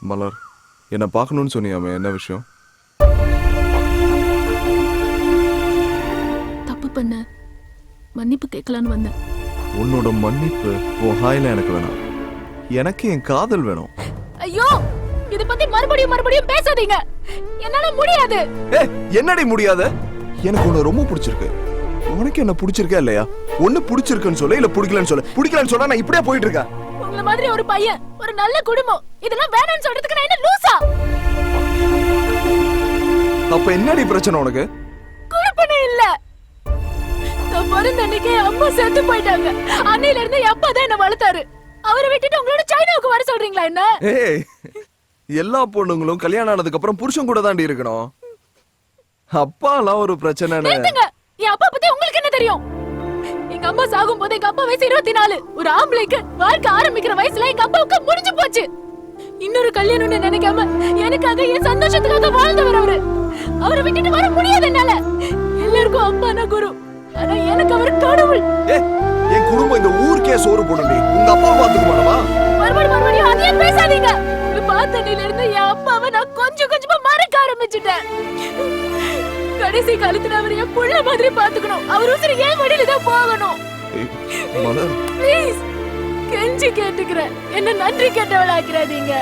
மலர், என்னை பார்க்கணும்னு சொன்னியாமே, என்ன விஷயம்? தப்பு பண்ண மன்னிப்பு கேட்கலான்னு வந்தேன். உன்னோட மன்னிப்பு உன் ஹாயில எனக்கு வேணாம். எனக்கு என் காதல் வேணும். ஐயோ, இத பத்தி மறுபடியும் பேசாதீங்க. என்னால முடியாது. என்னடி முடியாது? எனக்கு உன்னை ரொம்ப பிடிச்சிருக்கு. உனக்கு என்ன பிடிச்சிருக்கா இல்லையா? ஒண்ணு பிடிச்சிருக்குன்னு சொல்ல, இல்ல பிடிக்கலன்னு சொல்ல. பிடிக்கலன்னு சொன்னா நான் இப்படியே போயிட்டு இருக்கேன். உங்கள மாதிரி ஒரு பையன், ஒரு நல்ல குடும்பம், இதெல்லாம் வேணாம்னு சொல்றதுக்கு நான் என்ன லூசா? அப்ப என்னடி பிரச்சனை உனக்கு? குழப்பமே இல்ல. நான் பிறந்த அன்னைக்கு அம்மா செத்து போயிட்டாங்க. அன்னையில இருந்து என் அப்பா தான் என்ன வளர்த்தாரு. அவரை விட்டுட்டு உங்களோட சைனாவுக்கு வர சொல்றீங்களா என்ன? ஏய், எல்லா பொண்ணுங்களும் கல்யாணம் ஆனதுக்கு அப்புறம் புருஷன் கூட தாண்டி இருக்கணும். அப்பாலாம் ஒரு பிரச்சனைன்னு. என் அப்பா பத்தி உங்களுக்கு என்ன தெரியும்? எங்க அம்மா சாகும் போது எங்க அப்பா வயசு 24. ஒரு ஆம்பளைக்கு வாழ்க்கை ஆரம்பிக்கிற வயசுல எங்க அப்பாவுக்கு முடிஞ்சு போச்சு. இன்னொரு கல்யாணம்னு நினைக்காம எனக்காக என் சந்தோஷத்துக்காக வாழ்ந்தவர் அவரு. அவரை விட்டுட்டு வர முடியாது என்னால. எல்லாருக்கும் அப்பானா குரு, ஆனா எனக்கு அவர் கடவுள். என் குடும்பம் இந்த ஊருக்கே சோறு போடுடி. உங்க அப்பா பாத்துக்க மாட்டவா? மறுபடியும் அதையே பேசாதீங்க. பார்த்தனில இருந்து என் அப்பாவை நான் கொஞ்சம் கொஞ்சமா மறக்க ஆரம்பிச்சுட்டேன். கடைசி காலத்துல அவர் என் புள்ள மாதிரி பாத்துக்கணும். அவர் உசுறு ஏன் வழியில தான் போகணும். ப்ளீஸ், கெஞ்சி கேட்டுக்கிறேன். என்ன நன்றி கேட்டவளாக்கிறாதீங்க.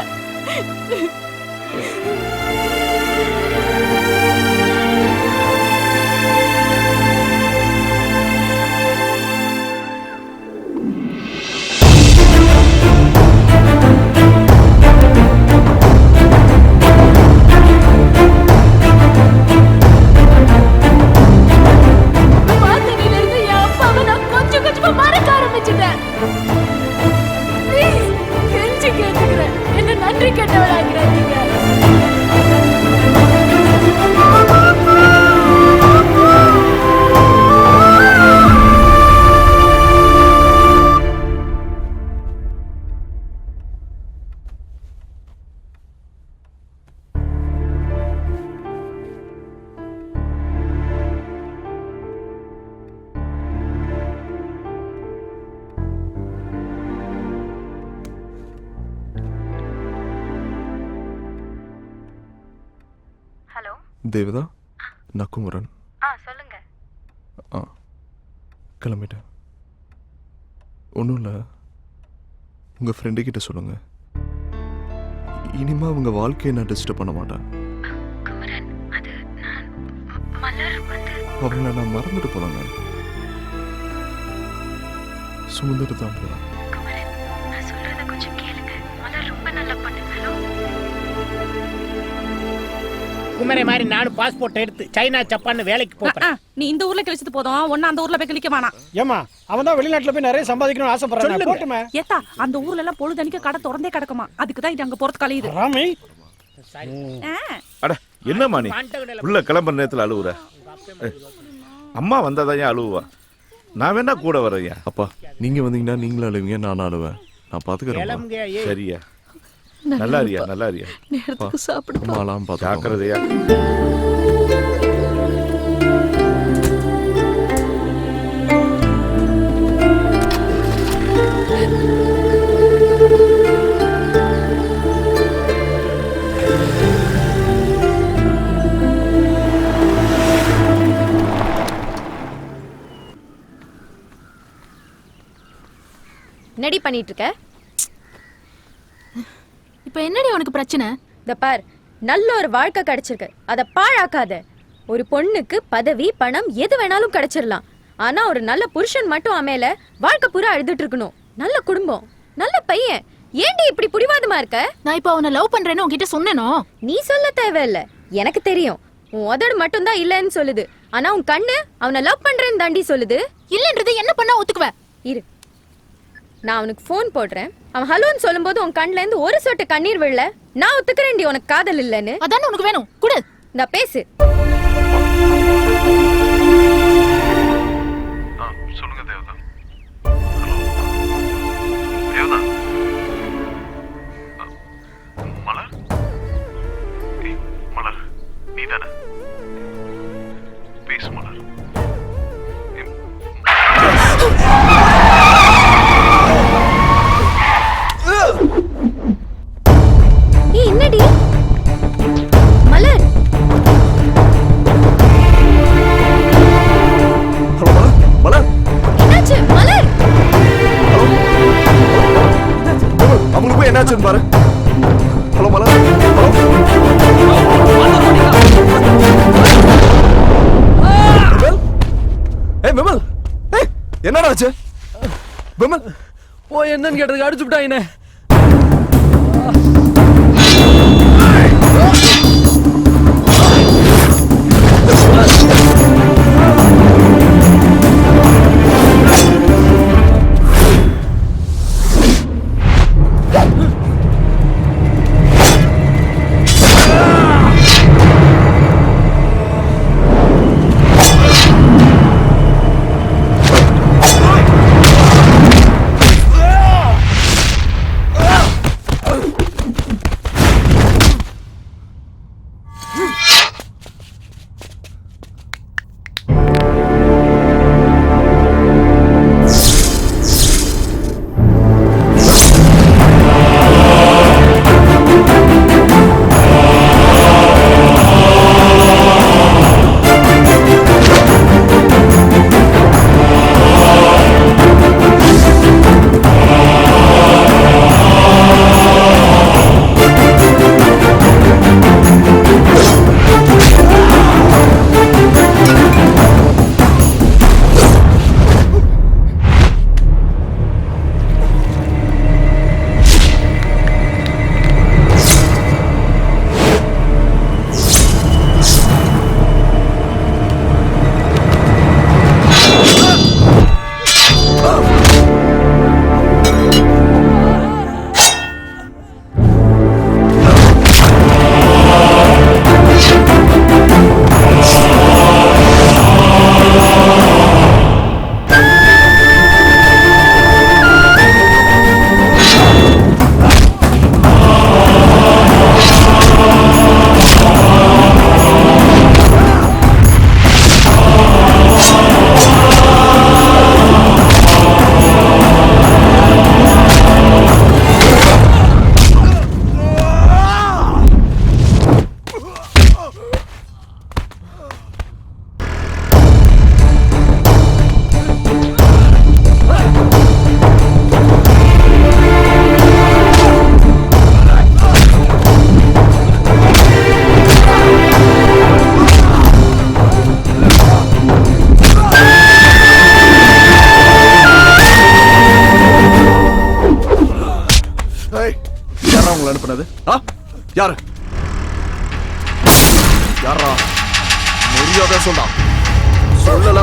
ஹலோ தேவதா, நான் குமரன். சொல்லுங்க. கிளம்பிட்டேன். ஒன்றும் இல்லை, உங்கள் ஃப்ரெண்டு கிட்ட சொல்லுங்க. இனிமே அவங்க வாழ்க்கையை நான் டிஸ்டர்ப் பண்ண மாட்டேன். குமரன், அது நான் மலர் வந்து அவங்கள நான் மறந்துட்டு போனேங்க. சுமந்துட்டு தான் போகிறேன். குமரன், நான் சொல்றத கொஞ்சம் கேளுங்க. மலர் ரொம்ப நல்ல பொண்ணு. ஹலோ குமரே மாதிரி நானும் பாஸ்போர்ட் எடுத்து சைனா ஜப்பான் வேலைக்கு போறேன். நீ இந்த ஊர்ல கழிச்சது போதும், ஒண்ணு அந்த ஊர்ல போய் கழிக்க வேணாம். ஏமா, அவன் தான் வெளிநாட்டுல போய் நிறைய சம்பாதிக்கணும்னு ஆசைப்படுறான். போட்டுமே. ஏத்தா, அந்த ஊர்ல எல்லாம் பொழுதனிக்க கடை திறந்தே கிடக்குமா. அதுக்கு தான் இது அங்க போறது கழியுது. ராமி, அட என்னம்மா நீ உள்ள கிளம்புற நேரத்துல அழுவுற? அம்மா வந்தாதான் ஏன் அழுவா? நான் வேணா கூட வரேன். அப்பா, நீங்கள் வந்தீங்கன்னா நீங்களும் அழுவீங்க, நானும் அழுவேன். நான் பார்த்துக்கிறேன். சரியா? நல்லா இருக்கியா? நல்லா இருக்கியா? நேரத்துக்கு சாப்பிடு. மாலாம் பார்த்து ஜாக்கிரதையா. என்னடி பண்ணிட்டு இருக்க? இப்ப என்னடி உனக்கு பிரச்சனை? இந்த பார், நல்ல ஒரு வாழ்க்கை கிடைச்சிருக்கு, அத பாழாக்காத. ஒரு பொண்ணுக்கு பதவி பணம் எது வேணாலும் கிடைச்சிடலாம். ஆனா ஒரு நல்ல புருஷன் மட்டும் அமையல வாழ்க்கை பூரா அழுதுட்டு இருக்கணும். நல்ல குடும்பம், நல்ல பையன். ஏன்டி இப்படி புடிவாதமா இருக்க? நான் இப்ப அவனை லவ் பண்றேன்னு உன்கிட்ட சொன்னேனோ? நீ சொல்ல தேவையில்ல, எனக்கு தெரியும். உன் உதடு மட்டும் தான் இல்லன்னு சொல்லுது, ஆனா உன் கண்ணு அவனை லவ் பண்றேன்னு தாண்டி சொல்லுது. இல்லன்றது என்ன பண்ணா ஒத்துக்குவ? இரு, நான் அவனுக்கு போன் போடுறேன். அவன் ஹலோன்னு சொல்லும்போது உன் கண்ணுல இருந்து ஒரு சொட்டு கண்ணீர் விழல. நான் ஒத்துக்கிறேன்டி உனக்கு காதல் இல்லன்னு. அதானே உனக்கு வேணும், குடு. நான் பேசு. சொல்லுங்க தேவதா. தேவதா, மலர், மலர், நீ தானே? பேசு மலர். விமல் ஏய் என்னடா ஆச்சு விமல் ஓ என்னன்னு கேட்டதுக்கு அடிச்சு விட்டாங்கண்ணே. அனுப்புனது யாரு யாரா மரியாதை சொல்றா சொல்லல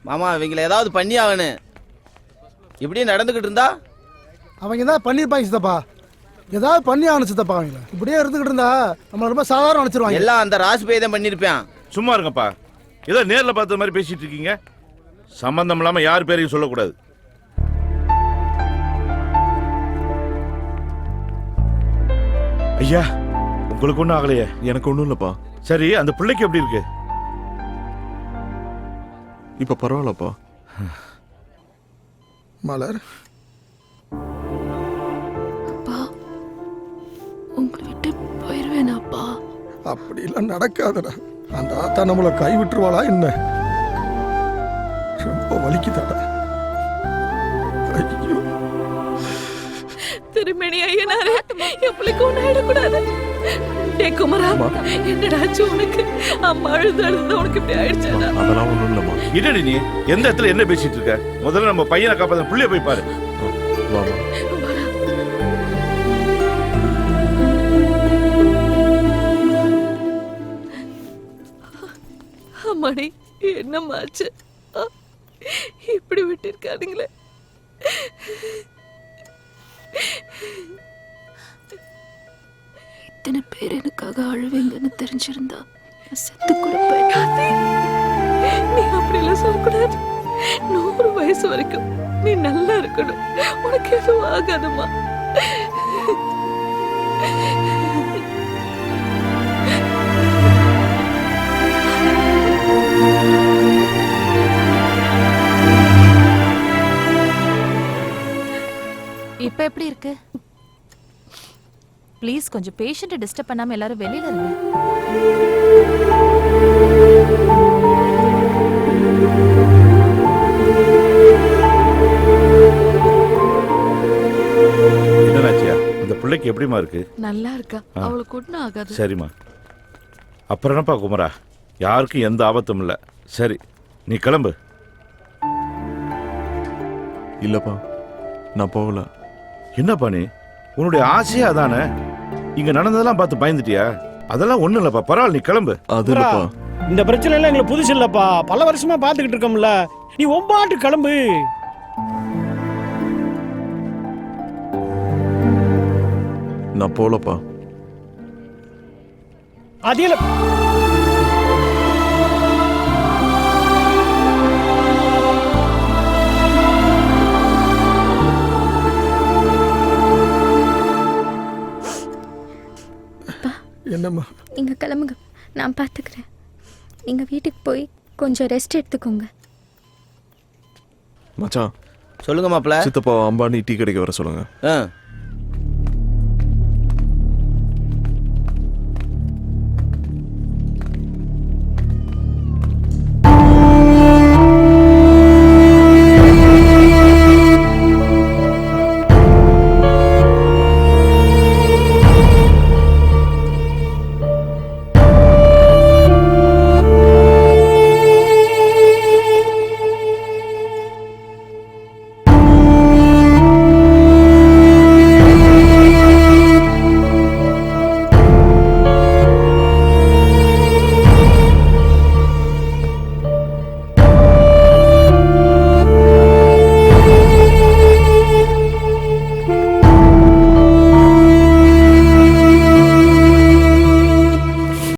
மாமா இவங்களை ஏதாவது பண்ணி ஆகணும். இப்படியே நடந்துகிட்டு இருந்தா அவங்க தான் பண்ணிருப்பாங்க சித்தப்பா. ஏதாவது பண்ணி ஆகணும் சித்தப்பா. அவங்க இப்படியே இருந்துகிட்டு இருந்தா நம்ம ரொம்ப சாதாரண நினைச்சிருவாங்க. எல்லாம் அந்த ராஜ்பேய் தான் பண்ணிருப்பான். சும்மா இருங்கப்பா, ஏதோ நேர்ல பார்த்த மாதிரி பேசிட்டு இருக்கீங்க. சம்பந்தம் இல்லாம யார் பேரையும் சொல்லக்கூடாது. ஐயா உங்களுக்கு ஒண்ணும் ஆகலையே? எனக்கு ஒண்ணும் இல்லப்பா. சரி, அந்த பிள்ளைக்கு எப்படி இருக்கு? இப்ப பரவாயில்லப்பா. மலர் அப்பா உங்களை விட்டு போயிருவேனாப்பா? அப்படிலாம் நடக்காதடா. அந்த ஆத்தா நம்மளை கை விட்டுருவாளா என்ன? ரொம்ப வலிக்குதாடா. ஐயோ திருமணி ஐயனாரே, என் பிள்ளைக்கு ஒண்ணு ஆயிடக்கூடாது. டே குமரா, என்னடாச்சு உனக்கு? அம்மா அழுது உனக்கு இப்படி ஆயிடுச்சாடா? அதெல்லாம் ஒண்ணும் இல்லம்மா. என்னடி நீ எந்த இடத்துல என்ன பேசிட்டு இருக்க? முதல்ல நம்ம பையனை காப்பாத்த புள்ளைய போய் பாரு. அம்மாடி என்னம்மாச்சு? இப்படி விட்டு இருக்காதுங்களே. இத்தனை பேர் எனக்காக அழுவீங்கன்னு தெரிஞ்சிருந்தா நான் செத்து கூட போயிட்டேன். நீ அப்படியெல்லாம் சொல்லக்கூடாது. 100 வயசு வரைக்கும் நீ நல்லா இருக்கணும். உனக்கு எதுவும் ஆகாதுமா. இப்ப எப்படி இருக்கு? ப்ளீஸ் கொஞ்சம் பேஷண்ட்டை டிஸ்டர்ப் பண்ணாம எல்லாரும் வெளியில இருங்க. என்னடாச்சியா அந்த பிள்ளைக்கு எப்படிமா இருக்கு? நல்லா இருக்கா, அவளுக்கு ஒன்றும் ஆகாது. சரிம்மா. அப்புறம் என்னப்பா குமரா, யாருக்கும் எந்த ஆபத்தும் இல்லை. சரி, நீ கிளம்பு. இல்லப்பா, நான் போகல. என்னப்பா நீ, உன்னுடைய ஆசையே அதானே? இங்க நடந்ததெல்லாம் பார்த்து பயந்துட்டியா? அதெல்லாம் ஒண்ணும் இல்லப்பா, பரவாயில்ல, நீ கிளம்பு. அது இல்லப்பா. இந்த பிரச்சனை எல்லாம் எங்களுக்கு புதுசு இல்லப்பா, பல வருஷமா பாத்துக்கிட்டு இருக்கோம்ல. நீ ஒம்பாட்டு கிளம்பு. நான் போகலப்பா. அதே என்னம்மா? நீங்க கிளம்புங்க, நான் பாத்துக்கிறேன். நீங்க வீட்டுக்கு போய் கொஞ்சம் ரெஸ்ட் எடுத்துக்கோங்க. மச்சான், சொல்லுங்க மாப்ள. சித்தப்பா அம்பானி டீ கடைக்கு வர சொல்லுங்க.